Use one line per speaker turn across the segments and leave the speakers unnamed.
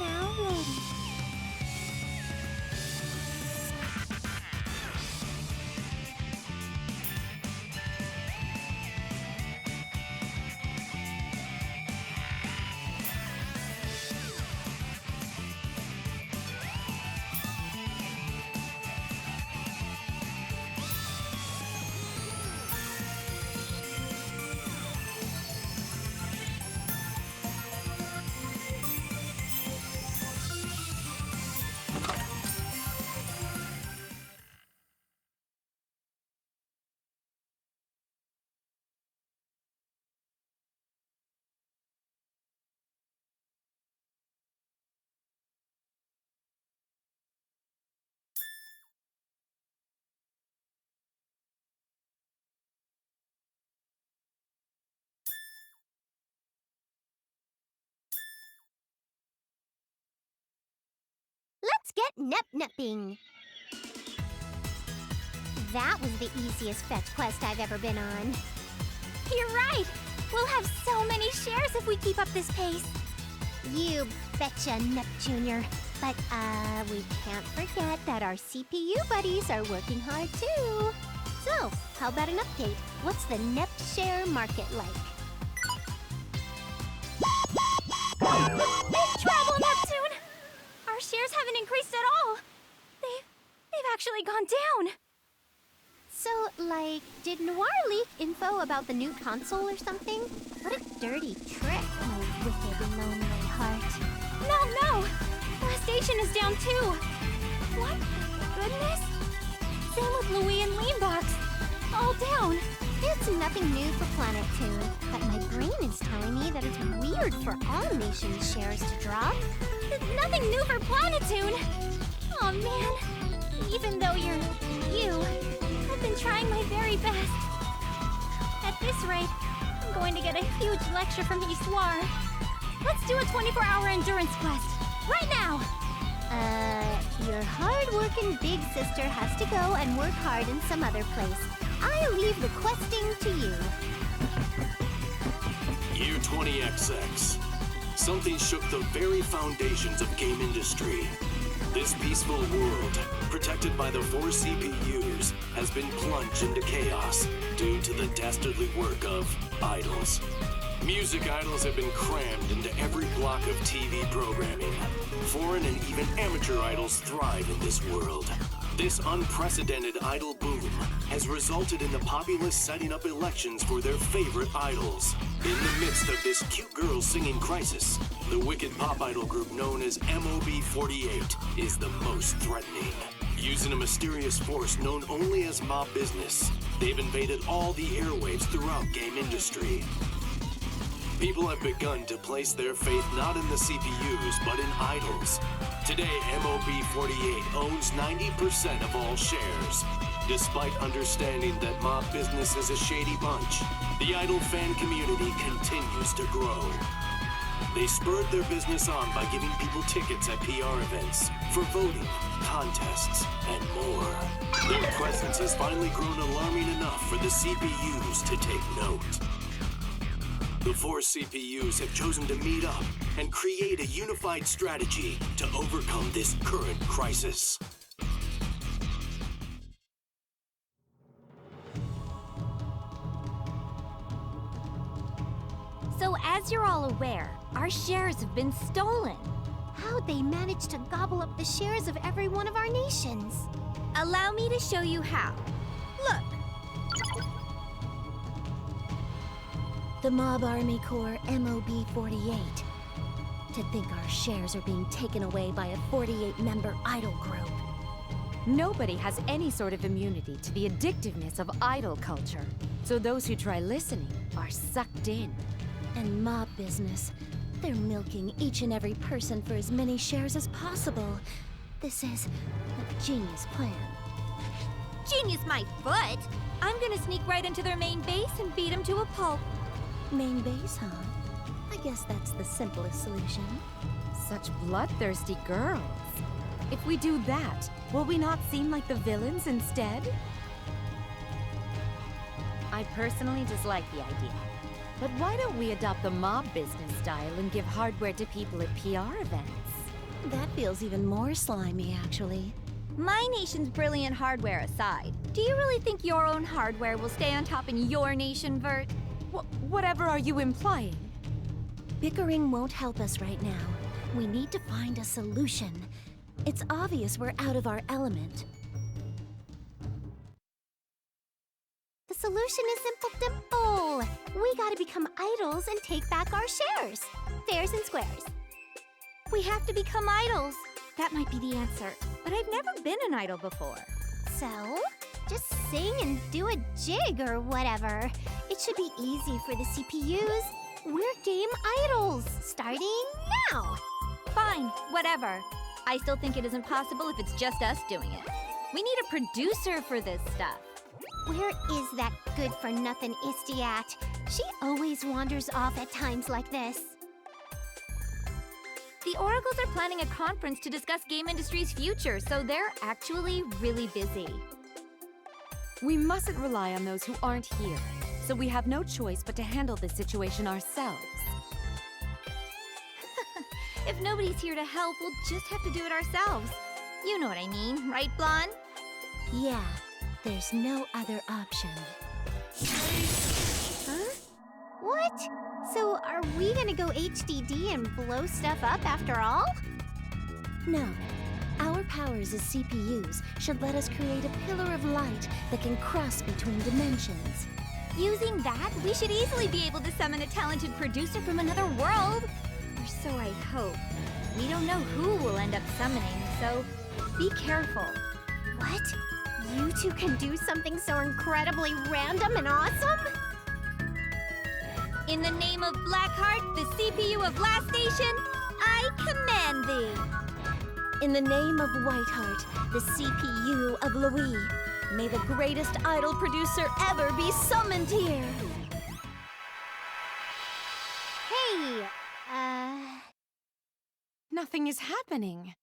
now ready. Let's get nep-nepping. That was the easiest fetch quest I've ever been on.
You're right! We'll have so many shares if we keep up this pace.
You betcha, Nep Jr. But, we can't forget that our CPU buddies are working hard too. So, how about an update? What's the Nep share market like?
Big trouble, Neptune! Our shares haven't increased at all. They've actually gone down.
So, like, did Noir leak info about the new console or something? What a dirty trick, my wicked, lonely heart.
No! The station is down too. What? Goodness? Same with Louis and Leanbox. All down.
It's nothing new for Planet Tune, but my brain is telling me that it's weird for all nations' shares to drop.
Nothing new for Planetoon! Aw, man. Even though you're you, I've been trying my very best. At this rate, I'm going to get a huge lecture from Histoire. Let's do a 24-hour endurance quest. Right now!
Your hard-working big sister has to go and work hard in some other place. I'll leave the questing to you.
Year 20XX. Something shook the very foundations of game industry. This peaceful world, protected by the 4 CPUs, has been plunged into chaos due to the dastardly work of idols. Music idols have been crammed into every block of TV programming. Foreign and even amateur idols thrive in this world. This unprecedented idol boom has resulted in the populace setting up elections for their favorite idols. In the midst of this cute girl singing crisis, the wicked pop idol group known as MOB48 is the most threatening. Using a mysterious force known only as Mob Business, they've invaded all the airwaves throughout game industry. People have begun to place their faith not in the CPUs, but in idols. Today, MOB48 owns 90% of all shares. Despite understanding that Mob Business is a shady bunch, the idol fan community continues to grow. They spurred their business on by giving people tickets at PR events, for voting, contests, and more. Their presence has finally grown alarming enough for the CPUs to take note. The 4 CPUs have chosen to meet up and create a unified strategy to overcome this current crisis.
So as you're all aware, our shares have been stolen.
How'd they manage to gobble up the shares of every one of our nations?
Allow me to show you how. Look.
The Mob Army Corps MOB48. To think our shares are being taken away by a 48-member idol group.
Nobody has any sort of immunity to the addictiveness of idol culture, so those who try listening are sucked in.
And Mob Business, they're milking each and every person for as many shares as possible. This is a genius plan.
Genius my foot! I'm gonna sneak right into their main base and beat them to a pulp.
Main base, huh? I guess that's the simplest solution.
Such bloodthirsty girls. If we do that, will we not seem like the villains instead? I personally dislike the idea. But why don't we adopt the Mob Business style and give hardware to people at PR events?
That feels even more slimy, actually.
My nation's brilliant hardware aside, do you really think your own hardware will stay on top in your nation, Vert?
Whatever are you implying?
Bickering won't help us right now. We need to find a solution. It's obvious we're out of our element. The solution is simple. We gotta become idols and take back our shares. Fairs and squares.
We have to become idols. That might be the answer, but I've never been an idol before.
So, just sing and do a jig or whatever. It should be easy for the CPUs. We're game idols, starting now.
Fine, whatever. I still think it isn't possible if it's just us doing it. We need a producer for this stuff.
Where is that good-for-nothing Isty at? She always wanders off at times like this.
The Oracles are planning a conference to discuss game industry's future, so they're actually really busy.
We mustn't rely on those who aren't here, so we have no choice but to handle this situation ourselves.
If nobody's here to help, we'll just have to do it ourselves. You know what I mean, right, Blonde?
Yeah, there's no other option. Huh? What? So are we gonna go HDD and blow stuff up after all? No. Our powers as CPUs should let us create a pillar of light that can cross between dimensions.
Using that, we should easily be able to summon a talented producer from another world. Or so I hope. We don't know who we'll end up summoning, so be careful.
What? You two can do something so incredibly random and awesome?
In the name of Blackheart, the CPU of Last Station, I command thee.
In the name of Whiteheart, the CPU of Louis, may the greatest idol producer ever be summoned here. Hey,
Nothing is happening.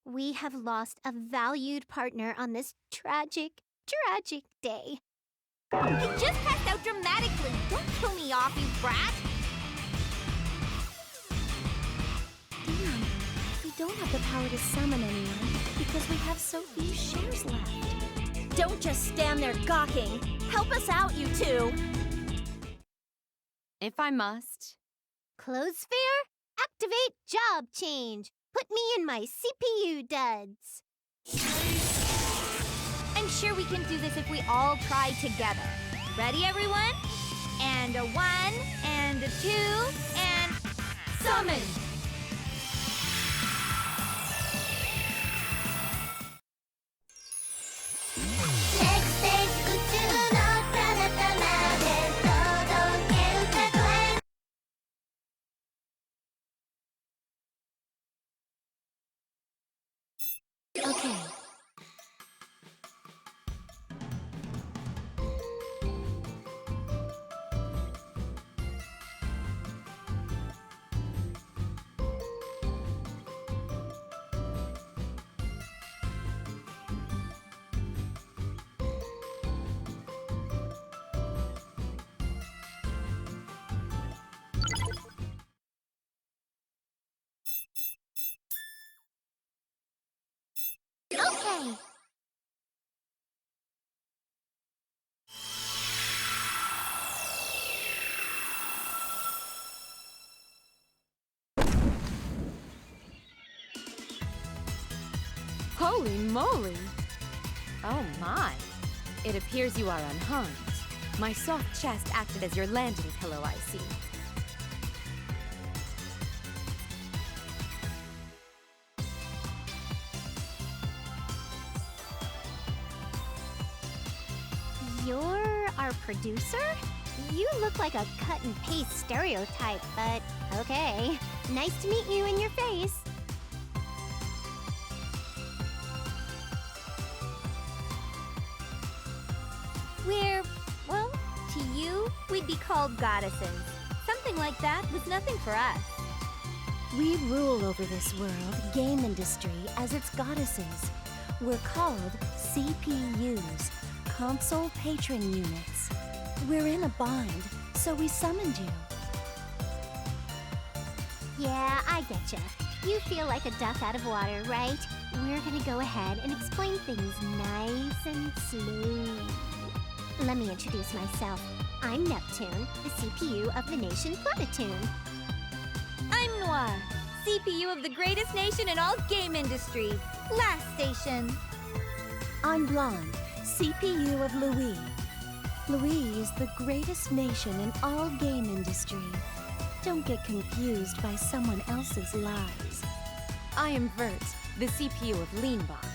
We have lost a valued partner on this tragic day.
You just passed out dramatically. Don't kill me off, you brat.
Damn, we don't have the power to summon anyone because we have so few shares left. Don't just stand there gawking. Help us out, you two.
If I must.
Close sphere, activate job change. Put me in my CPU duds.
I'm sure we can do this if we all try together. Ready, everyone? And a 1, and a 2, and summon!
Okay. Okay.
Holy moly! Oh my! It appears you are unharmed. My soft chest acted as your landing pillow, I see.
You're our producer? You look like a cut and paste stereotype, but okay. Nice to meet you in your face.
Well, to you, we'd be called goddesses. Something like that was nothing for us.
We rule over this world, game industry, as its goddesses. We're called CPUs, console patron units. We're in a bind, so we summoned you. Yeah, I getcha. You feel like a duck out of water, right? We're gonna go ahead and explain things nice and slow. Let me introduce myself. I'm Neptune, the CPU of the nation Planetoon.
I'm Noir, CPU of the greatest nation in all game industry, Last Station.
I'm Blonde, CPU of Louis. Louis is the greatest nation in all game industry. Don't get confused by someone else's lies.
I am Vert, the CPU of Leanbox,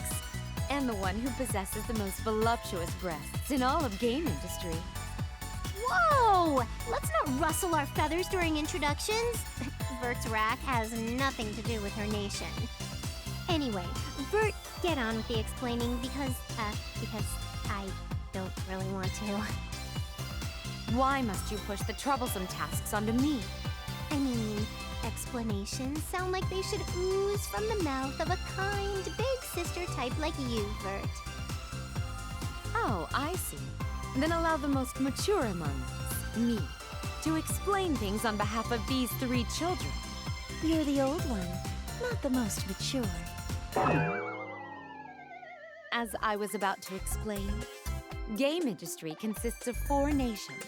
and the one who possesses the most voluptuous breasts in all of game industry.
Whoa! Let's not rustle our feathers during introductions. Vert's rack has nothing to do with her nation. Anyway, Vert, get on with the explaining because I don't really want to.
Why must you push the troublesome tasks onto me?
I mean, explanations sound like they should ooze from the mouth of a kind, big sister type like you, Vert.
Oh, I see. Then allow the most mature among us, me, to explain things on behalf of these 3 children.
You're the old one, not the most mature.
As I was about to explain, game industry consists of 4 nations.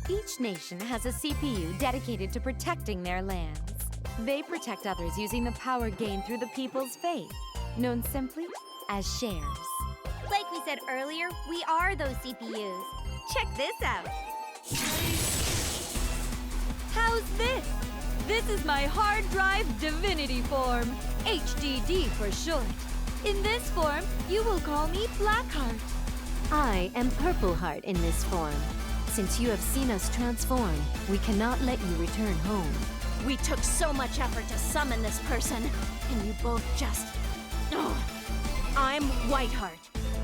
Each nation has a CPU dedicated to protecting their lands. They protect others using the power gained through the people's faith, known simply as shares.
Like we said earlier, we are those CPUs. Check this out. How's this? This is my hard drive divinity form, HDD for short. In this form, you will call me Blackheart.
I am Purple Heart in this form. Since you have seen us transform, we cannot let you return home.
We took so much effort to summon this person, and you both just... Ugh. I'm Whiteheart.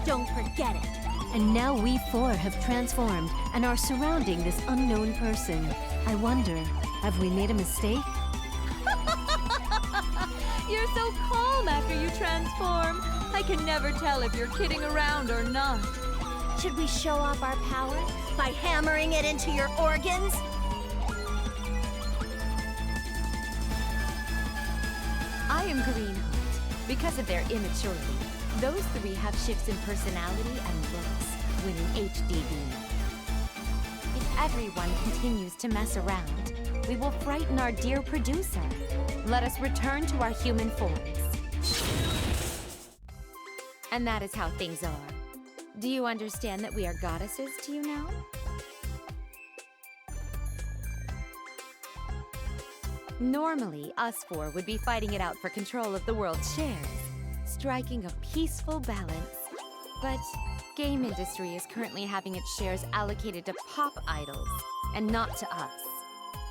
Don't forget it.
And now we 4 have transformed and are surrounding this unknown person. I wonder, have we made a mistake?
You're so calm after you transform. I can never tell if you're kidding around or not.
Should we show off our power by hammering it into your organs?
I am Greenheart. Because of their immaturity, those 3 have shifts in personality and looks, winning HDD. If everyone continues to mess around, we will frighten our dear producer. Let us return to our human forms. And that is how things are. Do you understand that we are goddesses to you now? Normally, us 4 would be fighting it out for control of the world's shares, striking a peaceful balance. But game industry is currently having its shares allocated to pop idols, and not to us.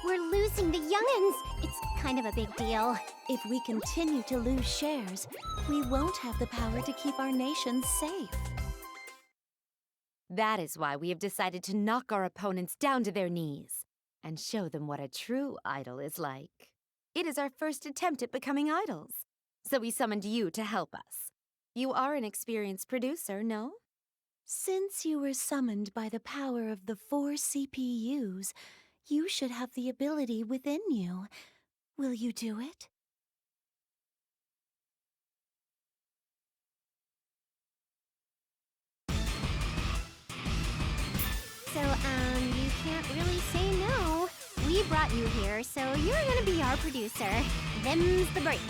We're losing the young'uns. It's kind of a big deal.
If we continue to lose shares, we won't have the power to keep our nation safe.
That is why we have decided to knock our opponents down to their knees and show them what a true idol is like. It is our first attempt at becoming idols, so we summoned you to help us. You are an experienced producer, no?
Since you were summoned by the power of the 4 CPUs, you should have the ability within you. Will you do it?
So, you can't really say no. We brought you here, so you're gonna be our producer. Them's the breaks.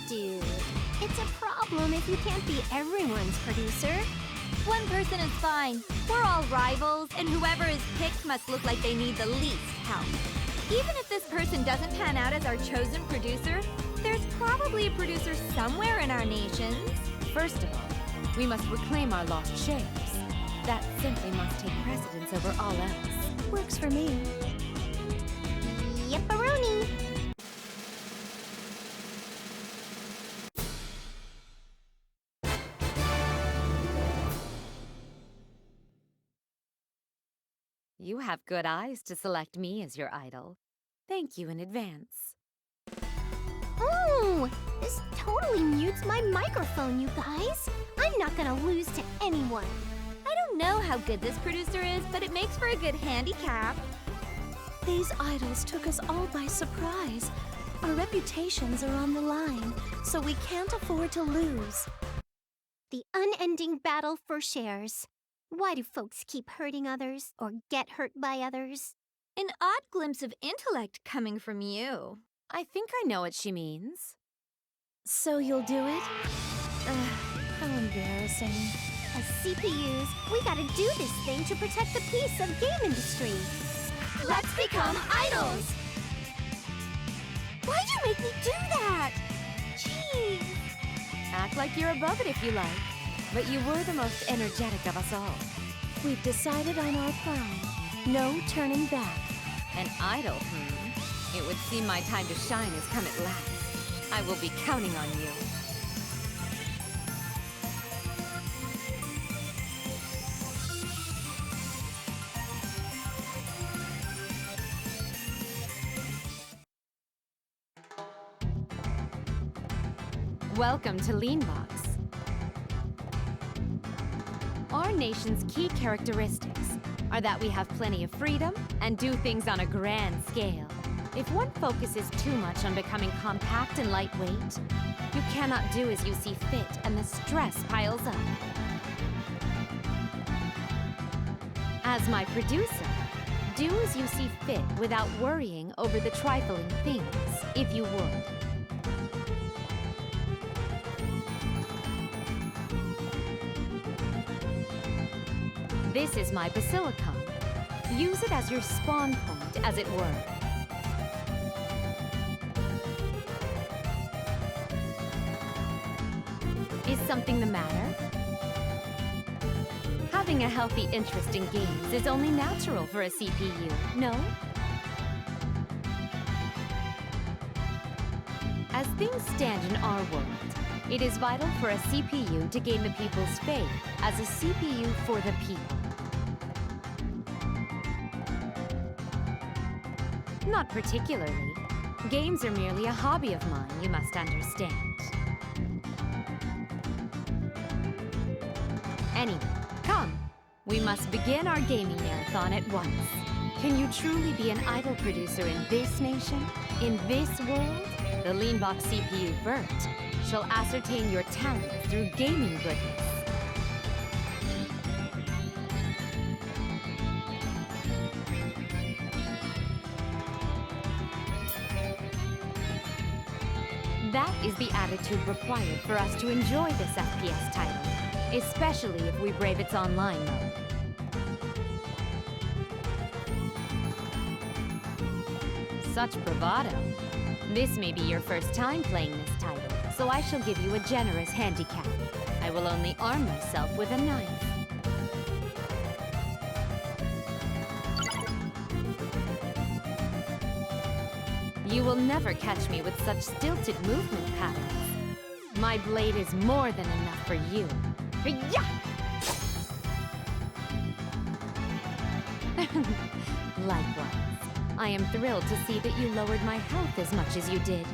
Dude, it's a problem if you can't be everyone's producer.
One person is fine. We're all rivals, and whoever is picked must look like they need the least help. Even if this person doesn't pan out as our chosen producer, there's probably a producer somewhere in our nations.
First of all, we must reclaim our lost shares. That simply must take precedence over all else.
Works for me.
Yepperoni.
You have good eyes to select me as your idol. Thank you in advance.
Oh, this totally mutes my microphone, you guys. I'm not gonna lose to anyone.
I don't know how good this producer is, but it makes for a good handicap.
These idols took us all by surprise. Our reputations are on the line, so we can't afford to lose.
The unending battle for shares. Why do folks keep hurting others or get hurt by others?
An odd glimpse of intellect coming from you.
I think I know what she means.
So you'll do it? How embarrassing.
As CPUs, we gotta do this thing to protect the peace of game industry.
Let's become idols!
Why'd you make me do that? Jeez.
Act like you're above it if you like. But you were the most energetic of us all.
We've decided on our plan. No turning back.
An idol, It would seem my time to shine has come at last. I will be counting on you. Welcome to Leanbox. Our nation's key characteristics are that we have plenty of freedom and do things on a grand scale. If one focuses too much on becoming compact and lightweight, you cannot do as you see fit and the stress piles up. As my producer, do as you see fit without worrying over the trifling things, if you would. This is my basilicon. Use it as your spawn point, as it were. Is something the matter? Having a healthy interest in games is only natural for a CPU, no? As things stand in our world, it is vital for a CPU to gain the people's faith as a CPU for the people. Not particularly. Games are merely a hobby of mine, you must understand. Anyway, come. We must begin our gaming marathon at once. Can you truly be an idol producer in this nation? In this world? The Leanbox CPU Vert shall ascertain your talent through gaming goodness. That is the attitude required for us to enjoy this FPS title, especially if we brave its online mode. Such bravado. This may be your first time playing this title, so I shall give you a generous handicap. I will only arm myself with a knife. You will never catch me with such stilted movement patterns. My blade is more than enough for you. Hi-ya! Likewise, I am thrilled to see that you lowered my health as much as you did.